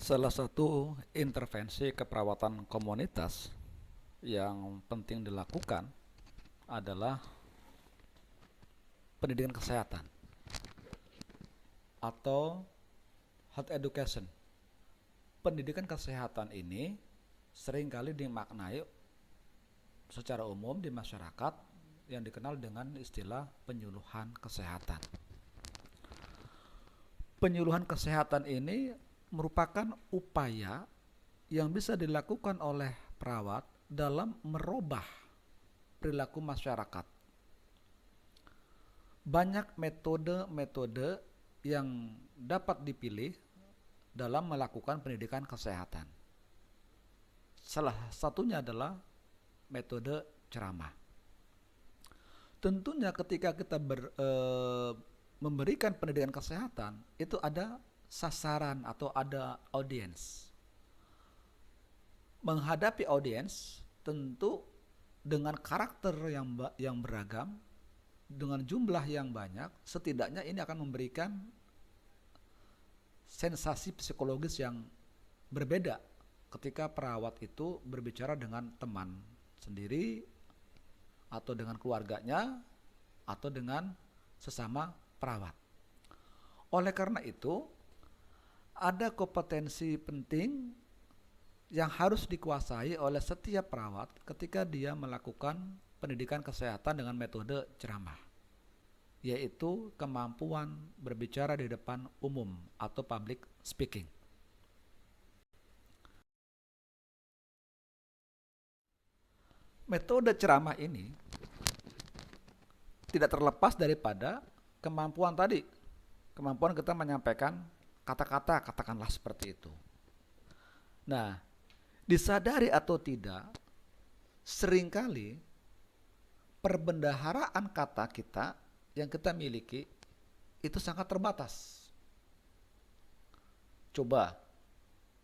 Salah satu intervensi keperawatan komunitas yang penting dilakukan adalah pendidikan kesehatan atau health education. Pendidikan kesehatan ini seringkali dimaknai secara umum di masyarakat yang dikenal dengan istilah penyuluhan kesehatan. Penyuluhan kesehatan ini merupakan upaya yang bisa dilakukan oleh perawat dalam merubah perilaku masyarakat. Banyak metode-metode yang dapat dipilih dalam melakukan pendidikan kesehatan. Salah satunya adalah metode ceramah. Tentunya ketika kita memberikan pendidikan kesehatan, itu ada sasaran atau ada audiens. Menghadapi audiens tentu dengan karakter yang beragam, dengan jumlah yang banyak, setidaknya ini akan memberikan sensasi psikologis yang berbeda ketika perawat itu berbicara dengan teman sendiri atau dengan keluarganya atau dengan sesama perawat. Oleh karena itu, ada kompetensi penting yang harus dikuasai oleh setiap perawat ketika dia melakukan pendidikan kesehatan dengan metode ceramah, yaitu kemampuan berbicara di depan umum atau public speaking. Metode ceramah ini tidak terlepas daripada kemampuan tadi, kemampuan kita menyampaikan kata-kata, katakanlah seperti itu. Nah, disadari atau tidak, seringkali perbendaharaan kata kita yang kita miliki itu sangat terbatas. Coba,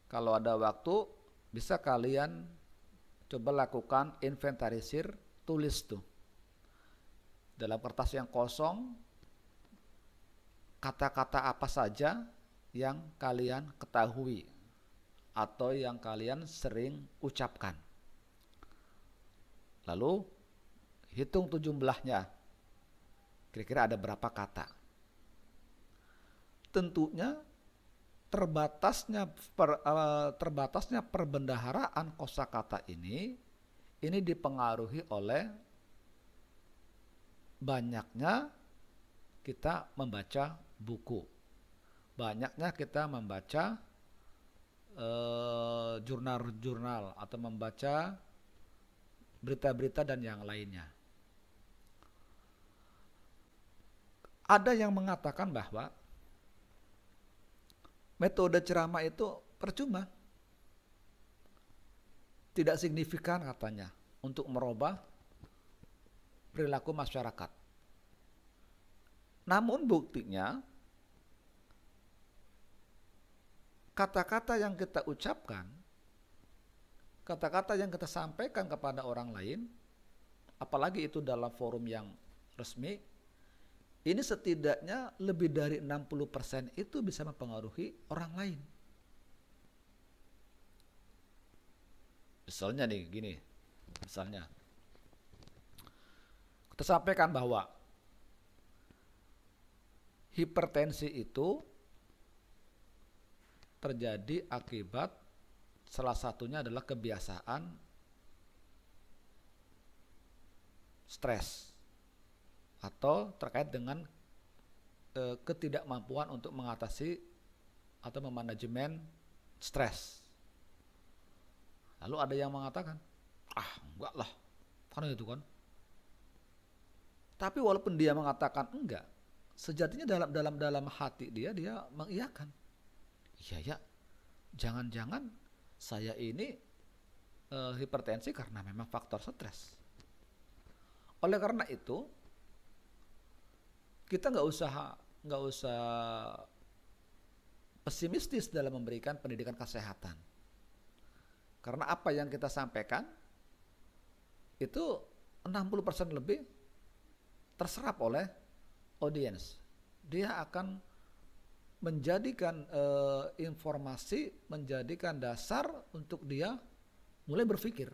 kalau ada waktu, bisa kalian coba lakukan inventarisir, tulis tuh. Dalam kertas yang kosong, kata-kata apa saja yang kalian ketahui atau yang kalian sering ucapkan. Lalu hitung tuh jumlahnya. Kira-kira ada berapa kata. Tentunya terbatasnya perbendaharaan kosakata ini dipengaruhi oleh banyaknya kita membaca buku, banyaknya kita membaca jurnal-jurnal atau membaca berita-berita dan yang lainnya. Ada yang mengatakan bahwa metode ceramah itu percuma, tidak signifikan katanya untuk merubah perilaku masyarakat. Namun buktinya, kata-kata yang kita ucapkan, kata-kata yang kita sampaikan kepada orang lain, apalagi itu dalam forum yang resmi, ini setidaknya lebih dari 60% itu bisa mempengaruhi orang lain. Misalnya nih, gini. Misalnya, kita sampaikan bahwa hipertensi itu terjadi akibat salah satunya adalah kebiasaan stres atau terkait dengan ketidakmampuan untuk mengatasi atau memanajemen stres. Lalu ada yang mengatakan, enggak lah, karena itu kan. Tapi walaupun dia mengatakan enggak, sejatinya dalam hati dia mengiyakan. Iya ya, jangan-jangan saya ini hipertensi karena memang faktor stres. Oleh karena itu, kita nggak usah pesimistis dalam memberikan pendidikan kesehatan. Karena apa yang kita sampaikan itu 60% lebih terserap oleh audiens. Dia akan menjadikan informasi, menjadikan dasar untuk dia mulai berpikir.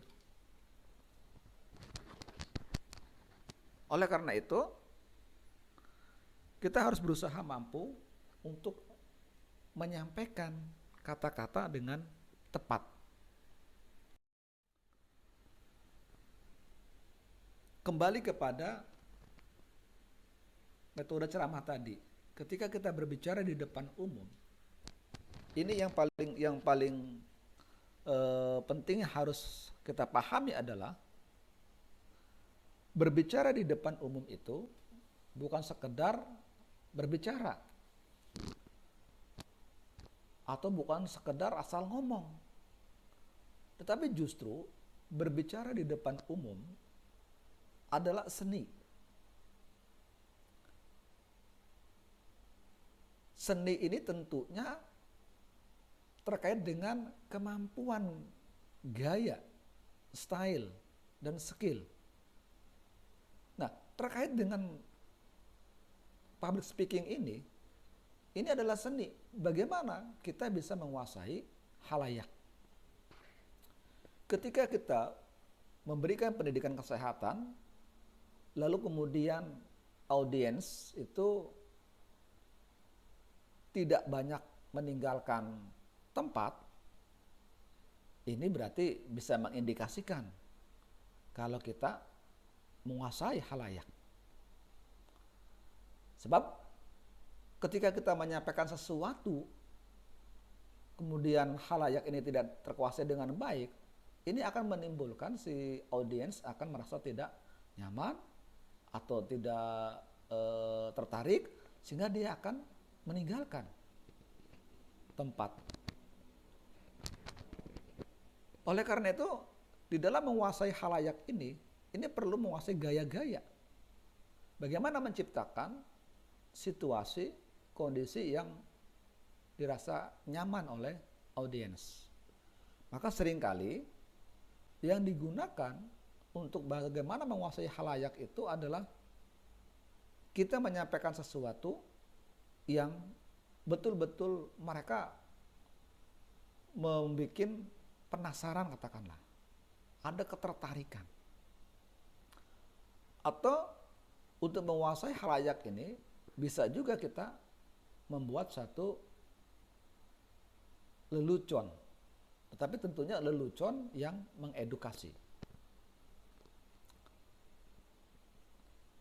Oleh karena itu, kita harus berusaha mampu untuk menyampaikan kata-kata dengan tepat. Kembali kepada metode ceramah tadi. Ketika kita berbicara di depan umum, ini yang paling penting harus kita pahami adalah berbicara di depan umum itu bukan sekedar berbicara atau bukan sekedar asal ngomong, tetapi justru berbicara di depan umum adalah seni. Seni ini tentunya terkait dengan kemampuan, gaya, style, dan skill. Nah, terkait dengan public speaking ini adalah seni. Bagaimana kita bisa menguasai halayak. Ketika kita memberikan pendidikan kesehatan, lalu kemudian audiens itu tidak banyak meninggalkan tempat, ini berarti bisa mengindikasikan kalau kita menguasai halayak. Sebab ketika kita menyampaikan sesuatu, kemudian halayak ini tidak terkuasai dengan baik, ini akan menimbulkan si audiens akan merasa tidak nyaman atau tidak tertarik, sehingga dia akan meninggalkan tempat. Oleh karena itu, di dalam menguasai halayak ini perlu menguasai gaya-gaya. Bagaimana menciptakan situasi, kondisi yang dirasa nyaman oleh audiens. Maka seringkali yang digunakan untuk bagaimana menguasai halayak itu adalah kita menyampaikan sesuatu yang betul-betul mereka membuat penasaran, katakanlah. Ada ketertarikan. Atau untuk menguasai halayak ini bisa juga kita membuat satu lelucon. Tetapi tentunya lelucon yang mengedukasi.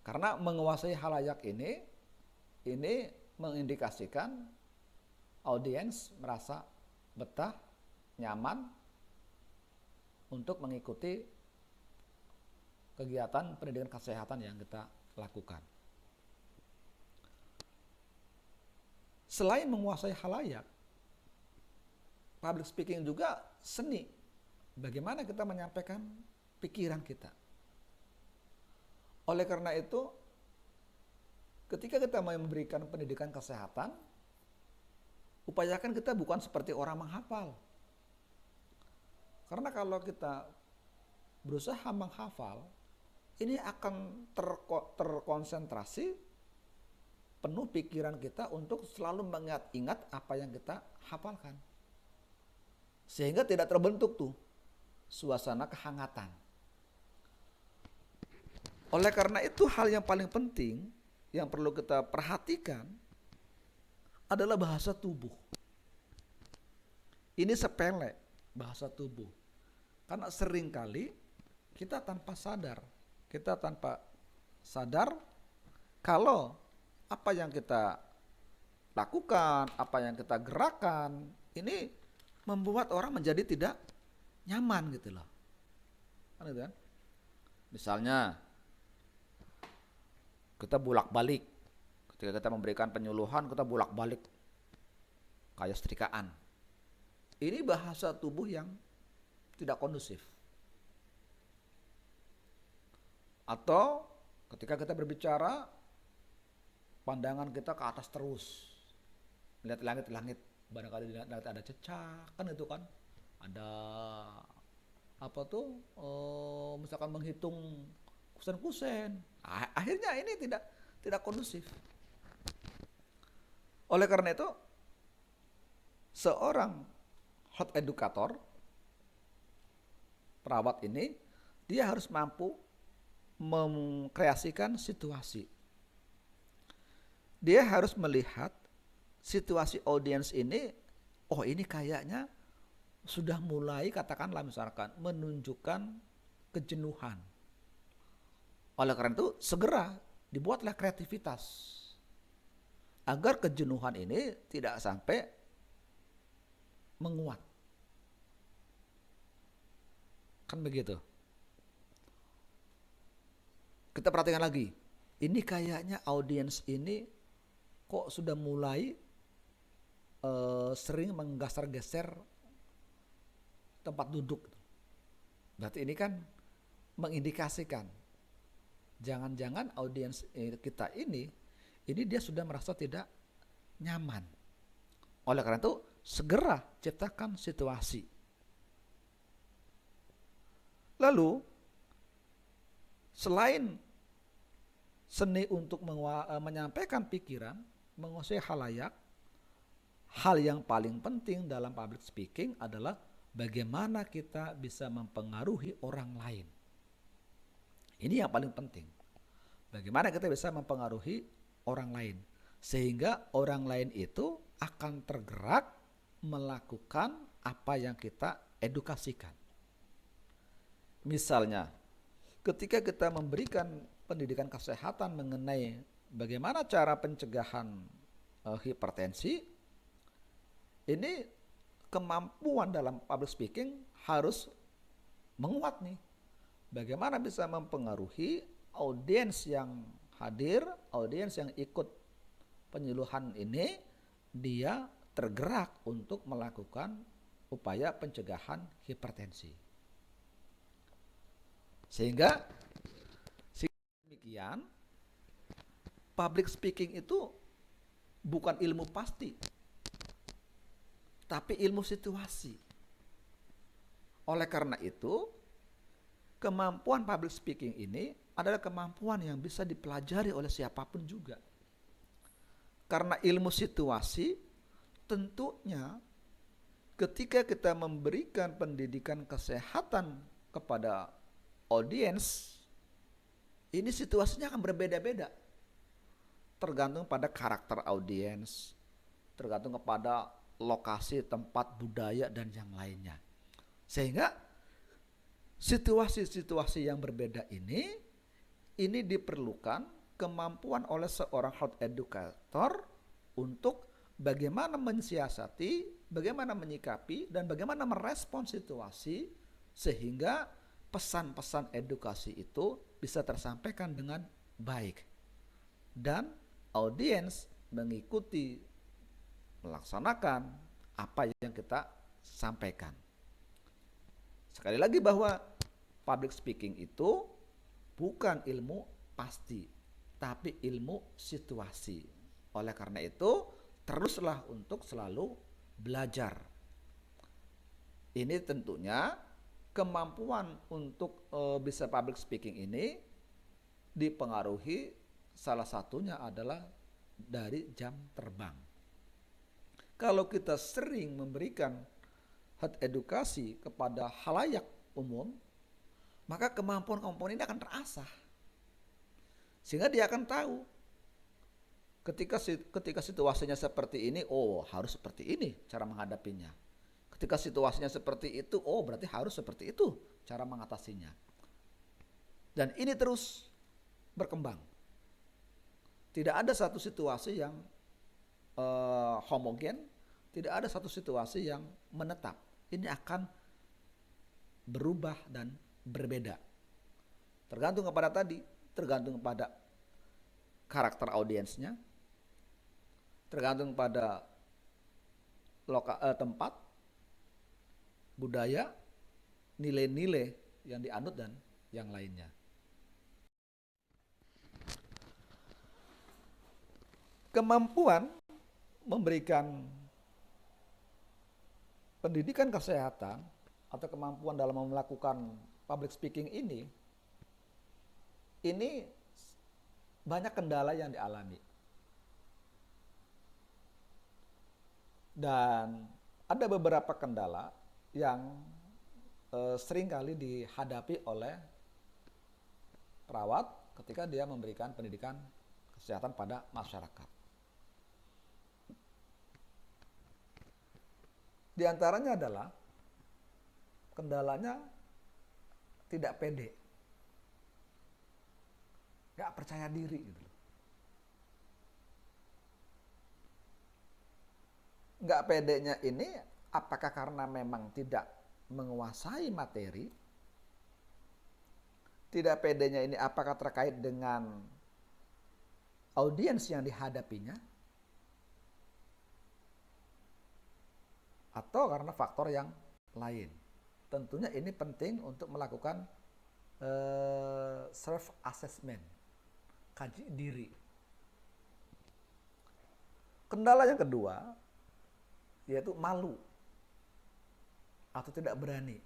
Karena menguasai halayak ini mengindikasikan audiens merasa betah, nyaman untuk mengikuti kegiatan pendidikan kesehatan yang kita lakukan. Selain menguasai halayak, public speaking juga seni. Bagaimana kita menyampaikan pikiran kita. Oleh karena itu, ketika kita memberikan pendidikan kesehatan, upayakan kita bukan seperti orang menghafal. Karena kalau kita berusaha menghafal, ini akan terkonsentrasi penuh pikiran kita untuk selalu mengingat apa yang kita hafalkan. Sehingga tidak terbentuk tuh suasana kehangatan. Oleh karena itu, hal yang paling penting yang perlu kita perhatikan adalah bahasa tubuh. Ini sepele, bahasa tubuh. Karena seringkali kita tanpa sadar kalau apa yang kita lakukan, apa yang kita gerakan, ini membuat orang menjadi tidak nyaman gitu loh. Kan gitu kan? Misalnya kita bolak-balik, ketika kita memberikan penyuluhan kita bolak-balik kayak setrikaan. Ini bahasa tubuh yang tidak kondusif. Atau ketika kita berbicara, pandangan kita ke atas terus, melihat langit-langit, barangkali di langit ada cecak, kan itu kan, ada apa tuh, misalkan menghitung kusen-kusen. Akhirnya ini tidak kondusif. Oleh karena itu, seorang health educator, perawat ini, dia harus mampu mengkreasikan situasi. Dia harus melihat situasi audiens ini, oh ini kayaknya sudah mulai katakanlah misalkan menunjukkan kejenuhan. Oleh karena itu segera dibuatlah kreativitas agar kejenuhan ini tidak sampai menguat. Kan begitu. Kita perhatikan lagi. Ini kayaknya audiens ini kok sudah mulai sering menggeser-geser tempat duduk. Berarti ini kan mengindikasikan jangan-jangan audiens kita ini dia sudah merasa tidak nyaman. Oleh karena itu segera ciptakan situasi. Lalu selain seni untuk menyampaikan pikiran, menguasai halayak, hal yang paling penting dalam public speaking adalah bagaimana kita bisa mempengaruhi orang lain. Ini yang paling penting. Bagaimana kita bisa mempengaruhi orang lain sehingga orang lain itu akan tergerak melakukan apa yang kita edukasikan. Misalnya, ketika kita memberikan pendidikan kesehatan mengenai bagaimana cara pencegahan hipertensi, ini kemampuan dalam public speaking harus menguat nih. Bagaimana bisa mempengaruhi audiens yang hadir, audiens yang ikut penyuluhan ini, dia tergerak untuk melakukan upaya pencegahan hipertensi. Sehingga demikian, public speaking itu bukan ilmu pasti, tapi ilmu situasi. Oleh karena itu, kemampuan public speaking ini adalah kemampuan yang bisa dipelajari oleh siapapun juga. Karena ilmu situasi, tentunya ketika kita memberikan pendidikan kesehatan kepada audiens, ini situasinya akan berbeda-beda. Tergantung pada karakter audiens, tergantung kepada lokasi, tempat, budaya, dan yang lainnya. Sehingga situasi-situasi yang berbeda ini diperlukan kemampuan oleh seorang health educator untuk bagaimana mensiasati, bagaimana menyikapi, dan bagaimana merespon situasi sehingga pesan-pesan edukasi itu bisa tersampaikan dengan baik dan audiens mengikuti, melaksanakan apa yang kita sampaikan. Sekali lagi bahwa public speaking itu bukan ilmu pasti, tapi ilmu situasi. Oleh karena itu, teruslah untuk selalu belajar. Ini tentunya kemampuan untuk bisa public speaking ini dipengaruhi salah satunya adalah dari jam terbang. Kalau kita sering memberikan health edukasi kepada khalayak umum, maka kemampuan-kemampuan ini akan terasah. Sehingga dia akan tahu ketika situasinya seperti ini, oh harus seperti ini cara menghadapinya. Ketika situasinya seperti itu, oh berarti harus seperti itu cara mengatasinya. Dan ini terus berkembang. Tidak ada satu situasi yang homogen, tidak ada satu situasi yang menetap. Ini akan berubah dan berbeda. Tergantung kepada tadi, tergantung pada karakter audiensnya, tergantung pada tempat, budaya, nilai-nilai yang dianut dan yang lainnya. Kemampuan memberikan pendidikan kesehatan atau kemampuan dalam melakukan public speaking ini banyak kendala yang dialami. Dan ada beberapa kendala yang seringkali dihadapi oleh perawat ketika dia memberikan pendidikan kesehatan pada masyarakat. Di antaranya adalah kendalanya tidak pede, nggak percaya diri gitu. Nggak pedenya ini apakah karena memang tidak menguasai materi? Tidak pedenya ini apakah terkait dengan audiens yang dihadapinya? Atau karena faktor yang lain? Tentunya ini penting untuk melakukan self assessment, kaji diri. Kendala yang kedua yaitu malu atau tidak berani.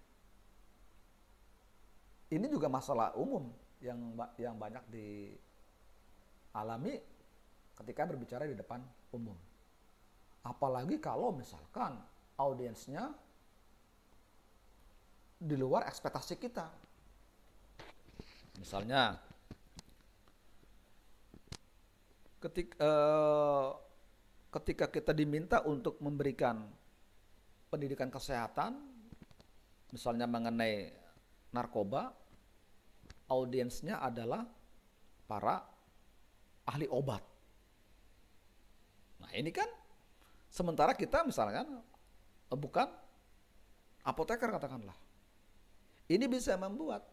Ini juga masalah umum yang banyak dialami ketika berbicara di depan umum. Apalagi kalau misalkan audiensnya di luar ekspektasi kita. Misalnya ketika kita diminta untuk memberikan pendidikan kesehatan, misalnya mengenai narkoba, audiensnya adalah para ahli obat. Nah ini kan sementara kita misalnya bukan apoteker katakanlah. Ini bisa membuat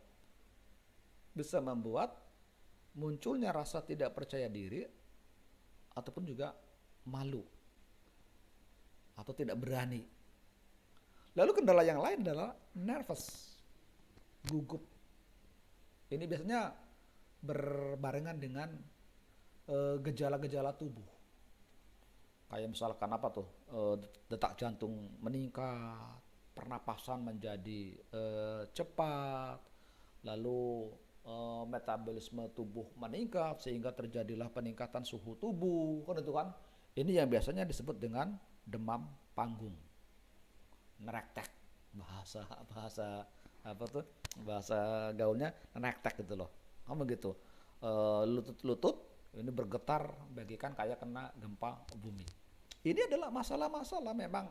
munculnya rasa tidak percaya diri ataupun juga malu atau tidak berani. Lalu kendala yang lain adalah nervous, gugup. Ini biasanya berbarengan dengan gejala-gejala tubuh. Kayak misalkan apa tuh, detak jantung meningkat, pernapasan menjadi cepat, lalu metabolisme tubuh meningkat sehingga terjadilah peningkatan suhu tubuh, kan itu kan. Ini yang biasanya disebut dengan demam panggung, nerektek, bahasa gaulnya nerektek gitu loh, kan begitu. Lutut ini bergetar bagikan kayak kena gempa bumi. Ini adalah masalah-masalah memang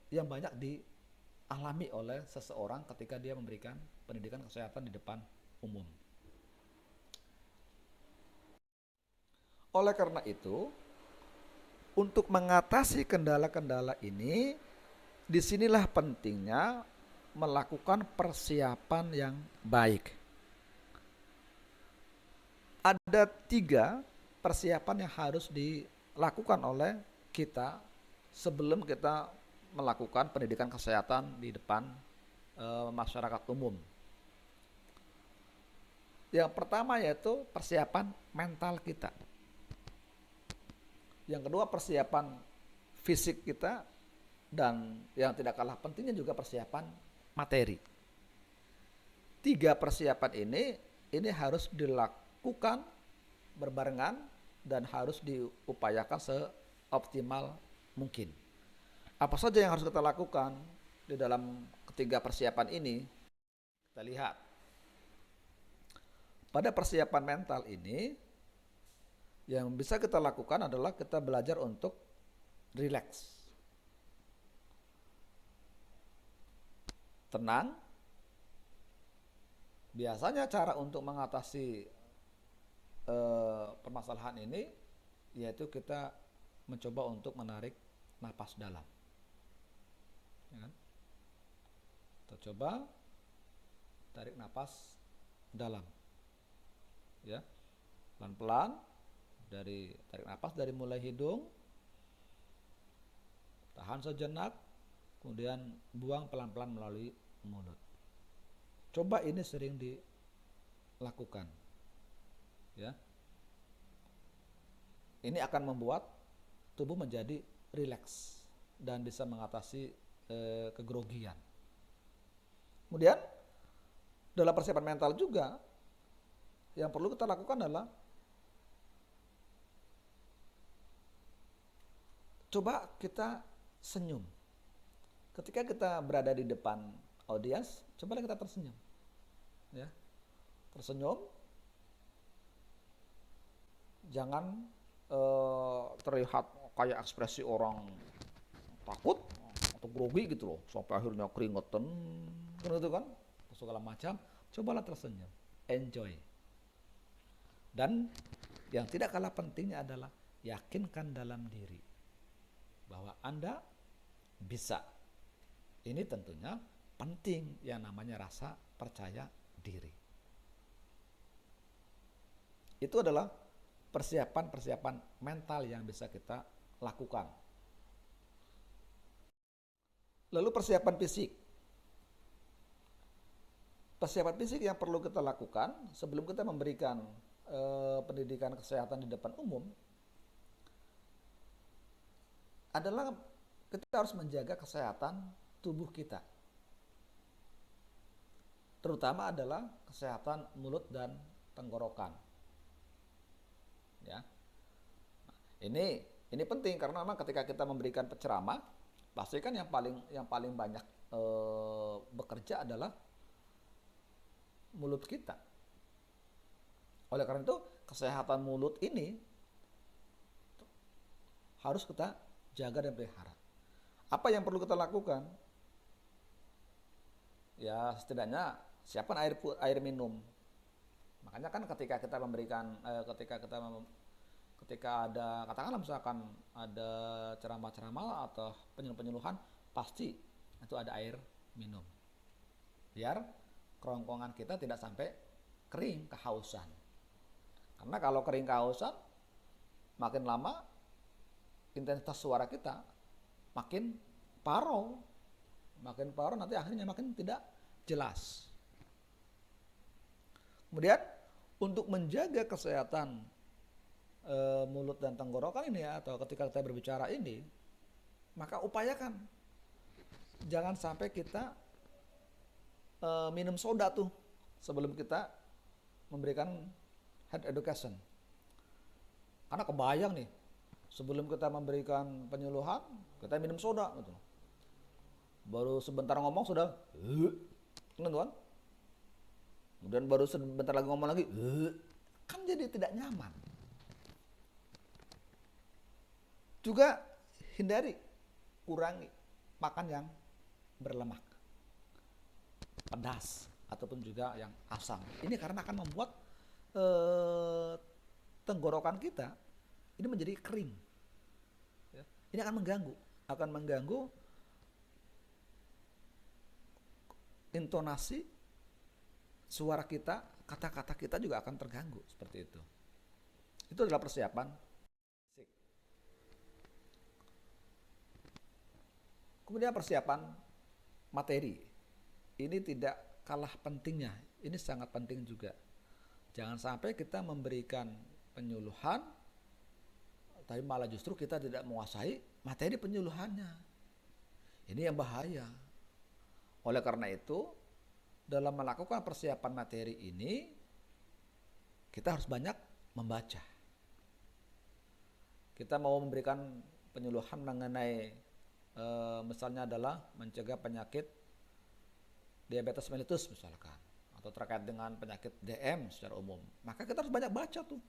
yang banyak dialami oleh seseorang ketika dia memberikan pendidikan kesehatan di depan umum. Oleh karena itu, untuk mengatasi kendala-kendala ini, disinilah pentingnya melakukan persiapan yang baik. Ada 3 persiapan yang harus dilakukan oleh kita sebelum kita melakukan pendidikan kesehatan di depan masyarakat umum. Yang pertama yaitu persiapan mental kita. Yang kedua persiapan fisik kita, dan yang tidak kalah pentingnya juga persiapan materi. 3 persiapan ini harus dilakukan berbarengan dan harus diupayakan seoptimal mungkin. Apa saja yang harus kita lakukan di dalam ketiga persiapan ini? Kita lihat. Pada persiapan mental ini, yang bisa kita lakukan adalah kita belajar untuk rileks, tenang. Biasanya cara untuk mengatasi permasalahan ini yaitu kita mencoba untuk menarik napas dalam. Ya kan? Kita coba tarik napas dalam. Ya. Pelan-pelan tarik napas dari mulai hidung. Tahan sejenak, kemudian buang pelan-pelan melalui mulut. Coba ini sering dilakukan. Ya. Ini akan membuat tubuh menjadi rileks dan bisa mengatasi kegrogian. Kemudian dalam persiapan mental juga yang perlu kita lakukan adalah coba kita senyum. Ketika kita berada di depan audiens, cobalah kita tersenyum. Ya. Tersenyum, jangan terlihat kayak ekspresi orang takut atau grogi gitu loh, sampai akhirnya keringetan kan gitu kan, segala macam. Cobalah tersenyum, enjoy. Dan yang tidak kalah pentingnya adalah yakinkan dalam diri bahwa Anda bisa. Ini tentunya penting yang namanya rasa percaya diri. Itu adalah persiapan-persiapan mental yang bisa kita lakukan. Lalu persiapan fisik. Persiapan fisik yang perlu kita lakukan sebelum kita memberikan pendidikan kesehatan di depan umum adalah kita harus menjaga kesehatan tubuh kita. Terutama adalah kesehatan mulut dan tenggorokan. Ya. Ini penting karena memang ketika kita memberikan penceramah, pastikan yang paling banyak bekerja adalah mulut kita. Oleh karena itu, kesehatan mulut ini harus kita jaga dan pelihara. Apa yang perlu kita lakukan? Ya, setidaknya siapkan air minum. Makanya kan ketika kita memberikan ketika ada, katakanlah misalkan ada ceramah-ceramah atau penyuluhan, pasti itu ada air minum. Biar kerongkongan kita tidak sampai kering kehausan. Karena kalau kering kehausan, makin lama intensitas suara kita makin parau. Makin parau nanti akhirnya makin tidak jelas. Kemudian untuk menjaga kesehatan mulut dan tenggorokan ini ya, atau ketika kita berbicara ini, maka upayakan jangan sampai kita minum soda tuh sebelum kita memberikan head education. Karena kebayang nih, sebelum kita memberikan penyuluhan, kita minum soda gitu. Baru sebentar ngomong sudah kan? Kemudian baru sebentar lagi ngomong lagi, kan jadi tidak nyaman. Juga kurangi makan yang berlemak, pedas, ataupun juga yang asam. Ini karena akan membuat tenggorokan kita ini menjadi kering. Ini akan mengganggu intonasi suara kita, kata-kata kita juga akan terganggu seperti itu. Itu adalah persiapan. Kemudian persiapan materi. Ini tidak kalah pentingnya. Ini sangat penting juga. Jangan sampai kita memberikan penyuluhan, tapi malah justru kita tidak menguasai materi penyuluhannya. Ini yang bahaya. Oleh karena itu, dalam melakukan persiapan materi ini, kita harus banyak membaca. Kita mau memberikan penyuluhan mengenai misalnya adalah mencegah penyakit diabetes mellitus misalkan, atau terkait dengan penyakit DM secara umum. Maka kita harus banyak baca tuh.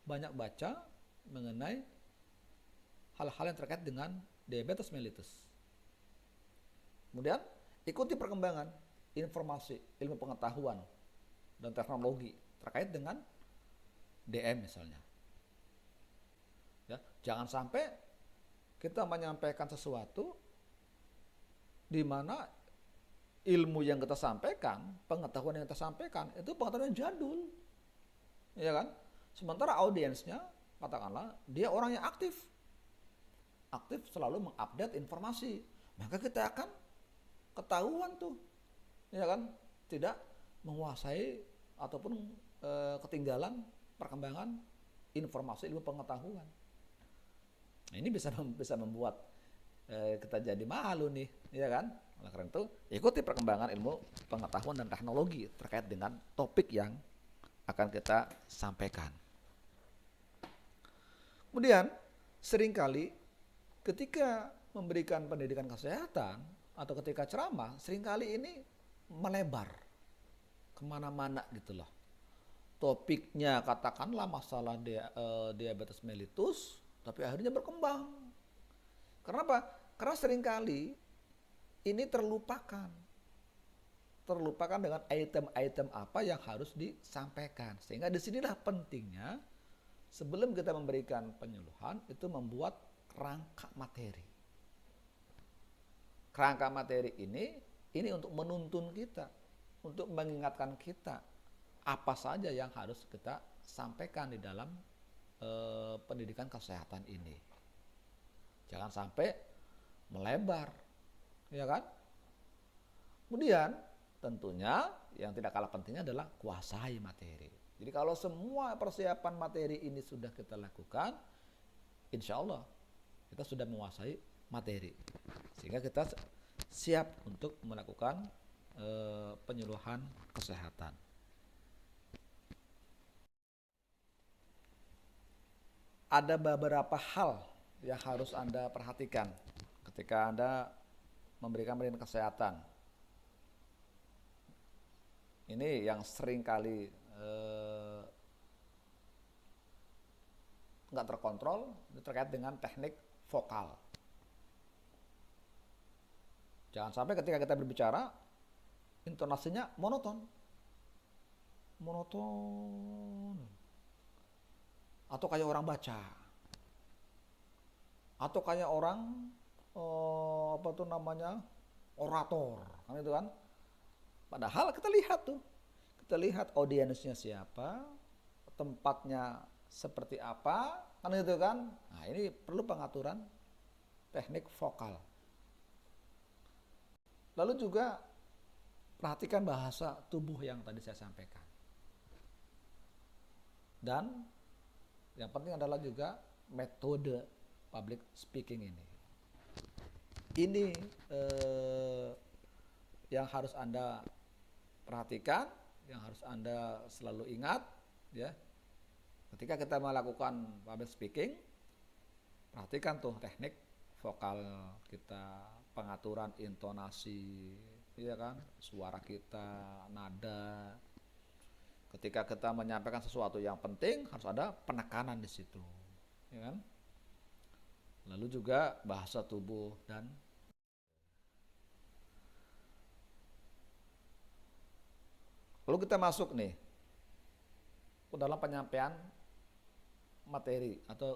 Banyak baca mengenai hal-hal yang terkait dengan diabetes mellitus. Kemudian ikuti perkembangan informasi, ilmu pengetahuan, dan teknologi terkait dengan DM misalnya. Ya, jangan sampai kita menyampaikan sesuatu di mana ilmu yang kita sampaikan, pengetahuan yang kita sampaikan itu pengetahuan yang jadul. Ya kan? Sementara audiensnya, katakanlah, dia orang yang aktif selalu mengupdate informasi. Maka kita akan ketahuan tuh, ya kan? Tidak menguasai ataupun ketinggalan perkembangan informasi ilmu pengetahuan. Nah, ini bisa membuat kita jadi malu nih, ya kan? Oleh karena itu, ikuti perkembangan ilmu pengetahuan dan teknologi terkait dengan topik yang akan kita sampaikan. Kemudian, seringkali ketika memberikan pendidikan kesehatan atau ketika ceramah, seringkali ini melebar kemana-mana gitu loh. Topiknya katakanlah masalah diabetes mellitus, tapi akhirnya berkembang. Kenapa? Karena seringkali ini terlupakan dengan item-item apa yang harus disampaikan. Sehingga disinilah pentingnya sebelum kita memberikan penyuluhan itu membuat kerangka materi. Kerangka materi ini untuk menuntun kita, untuk mengingatkan kita apa saja yang harus kita sampaikan di dalam pendidikan kesehatan ini. Jangan sampai melebar, ya kan? Kemudian tentunya yang tidak kalah pentingnya adalah kuasai materi. Jadi kalau semua persiapan materi ini sudah kita lakukan, insya Allah kita sudah menguasai materi. Sehingga kita siap untuk melakukan penyuluhan kesehatan. Ada beberapa hal yang harus Anda perhatikan ketika Anda memberikan pendidikan kesehatan. Ini yang sering kali nggak terkontrol, ini terkait dengan teknik vokal. Jangan sampai ketika kita berbicara, intonasinya monoton. Atau kayak orang baca. Atau kayak orang orator, kan itu kan. Padahal kita lihat audiensnya siapa, tempatnya seperti apa, kan itu kan. Nah, ini perlu pengaturan teknik vokal. Lalu juga perhatikan bahasa tubuh yang tadi saya sampaikan. Dan yang penting adalah juga metode public speaking ini. Ini yang harus Anda perhatikan, yang harus Anda selalu ingat, ya. Ketika kita melakukan public speaking, perhatikan tuh teknik vokal kita, pengaturan intonasi, ya kan, suara kita, nada. Ketika kita menyampaikan sesuatu yang penting, harus ada penekanan di situ, ya kan. Lalu juga bahasa tubuh dan lalu kita masuk nih ke dalam penyampaian materi atau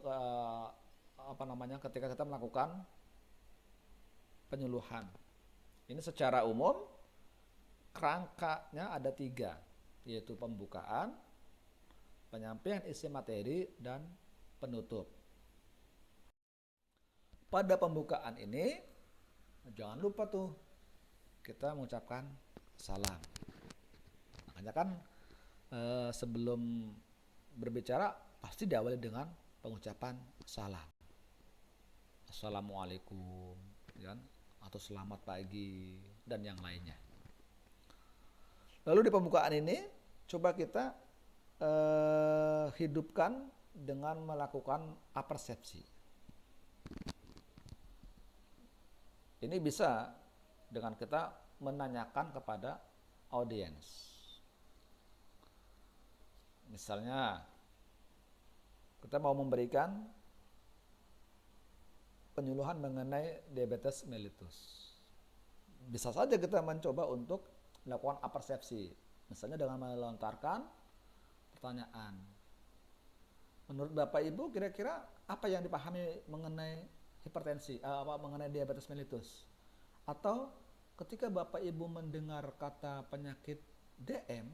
ketika kita melakukan penyuluhan. Ini secara umum kerangkanya ada 3, yaitu pembukaan, penyampaian isi materi, dan penutup. Pada pembukaan ini jangan lupa tuh kita mengucapkan salam. Makanya kan sebelum berbicara pasti diawali dengan pengucapan salam. Assalamualaikum, kan? Atau selamat pagi dan yang lainnya. Lalu di pembukaan ini coba kita hidupkan dengan melakukan apersepsi. Ini bisa dengan kita menanyakan kepada audiens. Misalnya kita mau memberikan penyuluhan mengenai diabetes mellitus. Bisa saja kita mencoba untuk melakukan apersepsi. Misalnya dengan melontarkan pertanyaan. Menurut Bapak Ibu kira-kira apa yang dipahami mengenai hipertensi, mengenai diabetes mellitus? Atau ketika Bapak Ibu mendengar kata penyakit DM,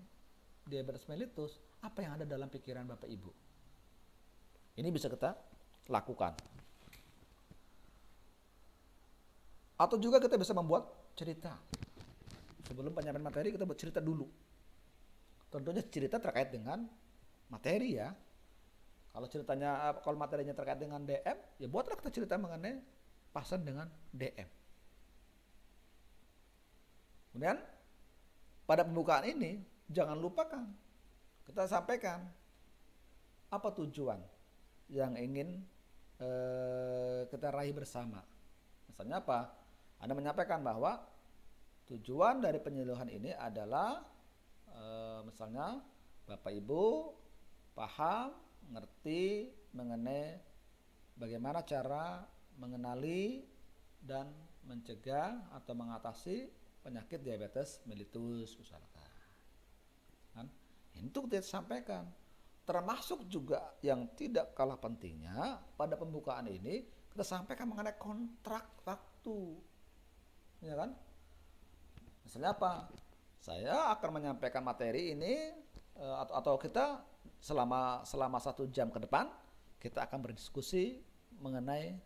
diabetes mellitus, apa yang ada dalam pikiran Bapak Ibu? Ini bisa kita lakukan. Atau juga kita bisa membuat cerita. Sebelum penyampaian materi kita buat cerita dulu. Tentunya cerita terkait dengan materi ya. Kalau materinya terkait dengan DM, ya buatlah kita cerita mengenai pasien dengan DM. Kemudian pada pembukaan ini jangan lupakan kita sampaikan apa tujuan yang ingin kita raih bersama. Misalnya apa? Anda menyampaikan bahwa tujuan dari penyuluhan ini adalah misalnya Bapak Ibu paham, ngerti mengenai bagaimana cara mengenali dan mencegah atau mengatasi penyakit diabetes mellitus misalkan. Kan? Itu kita sampaikan. Termasuk juga yang tidak kalah pentingnya pada pembukaan ini kita sampaikan mengenai kontrak waktu, ya kan? Misalnya apa? Saya akan menyampaikan materi ini atau kita selama 1 jam ke depan kita akan berdiskusi mengenai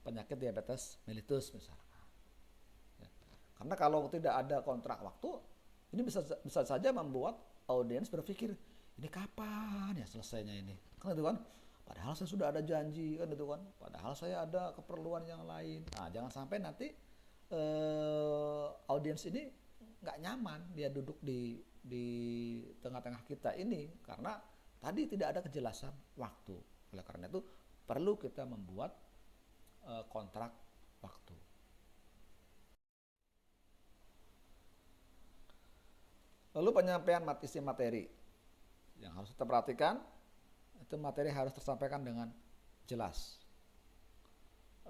penyakit diabetes mellitus misalnya. Ya. Karena kalau tidak ada kontrak waktu, ini bisa saja membuat audiens berpikir, ini kapan ya selesainya ini? Kan itu kan? Padahal saya sudah ada janji kan itu kan? Padahal saya ada keperluan yang lain. Nah, jangan sampai nanti audiens ini nggak nyaman dia duduk di tengah-tengah kita ini karena tadi tidak ada kejelasan waktu. Oleh karena itu perlu kita membuat kontrak waktu. Lalu penyampaian isi materi yang harus kita perhatikan, itu materi harus tersampaikan dengan jelas.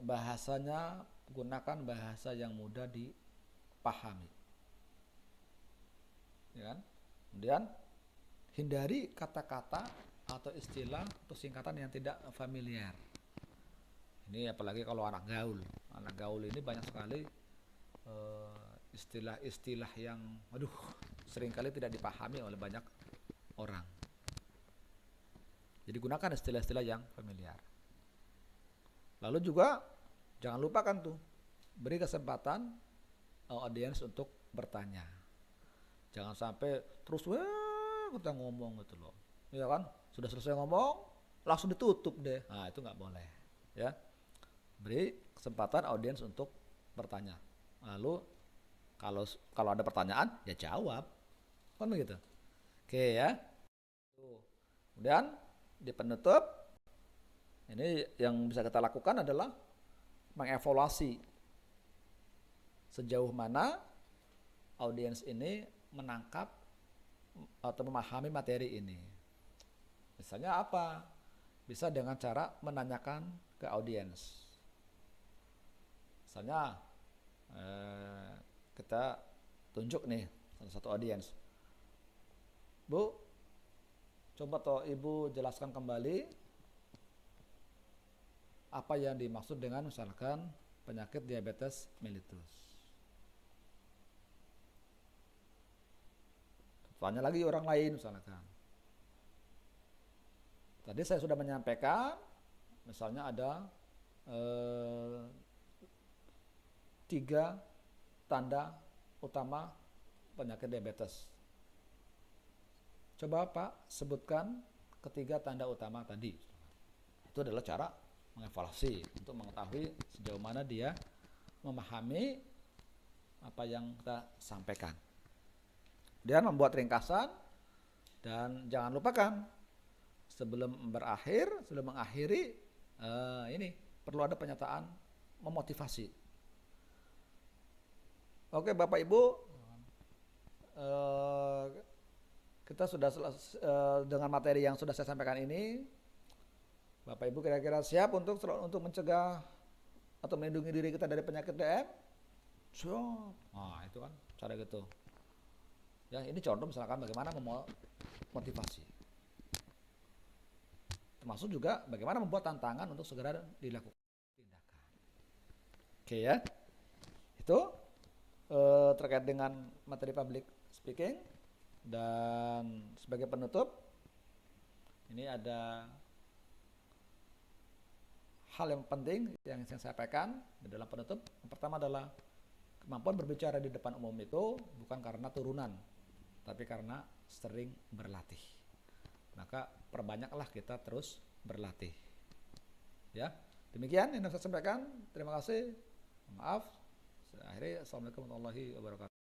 Bahasanya gunakan bahasa yang mudah dipahami. Ya kan? Kemudian hindari kata-kata atau istilah atau singkatan yang tidak familiar. Ini apalagi kalau anak gaul. Anak gaul ini banyak sekali istilah-istilah yang seringkali tidak dipahami oleh banyak orang. Jadi gunakan istilah-istilah yang familiar. Lalu juga jangan lupakan tuh beri kesempatan audiens untuk bertanya. Jangan sampai terus kita ngomong gitu loh. Ya kan? Sudah selesai ngomong langsung ditutup deh. Nah, itu nggak boleh. Ya. Beri kesempatan audiens untuk bertanya. Lalu kalau ada pertanyaan ya jawab. Kan begitu. Oke ya. Kemudian di penutup ini yang bisa kita lakukan adalah mengevaluasi sejauh mana audiens ini menangkap atau memahami materi ini. Misalnya apa? Bisa dengan cara menanyakan ke audiens. Misalnya kita tunjuk nih salah satu audiens. Bu, coba toh Ibu jelaskan kembali apa yang dimaksud dengan misalkan penyakit diabetes mellitus. Tanya lagi orang lain misalkan. Tadi saya sudah menyampaikan, misalnya ada 3 tanda utama penyakit diabetes. Coba Pak sebutkan ketiga tanda utama tadi. Itu adalah cara mengevaluasi untuk mengetahui sejauh mana dia memahami apa yang kita sampaikan. Dia membuat ringkasan dan jangan lupakan sebelum mengakhiri ini perlu ada pernyataan memotivasi. Oke Bapak Ibu, kita sudah dengan materi yang sudah saya sampaikan ini, Bapak Ibu kira-kira siap untuk mencegah atau melindungi diri kita dari penyakit DM? Siap. Nah itu kan cara gitu. Ya ini contoh misalkan bagaimana memotivasi. Termasuk juga bagaimana membuat tantangan untuk segera dilakukan tindakan. Oke ya. Itu terkait dengan materi public speaking. Dan sebagai penutup, ini ada hal yang penting yang saya sampaikan di dalam penutup. Yang pertama adalah kemampuan berbicara di depan umum itu bukan karena turunan, tapi karena sering berlatih. Maka perbanyaklah kita terus berlatih. Ya, demikian yang saya sampaikan. Terima kasih. Maaf. Saya akhiri. Assalamualaikum warahmatullahi wabarakatuh.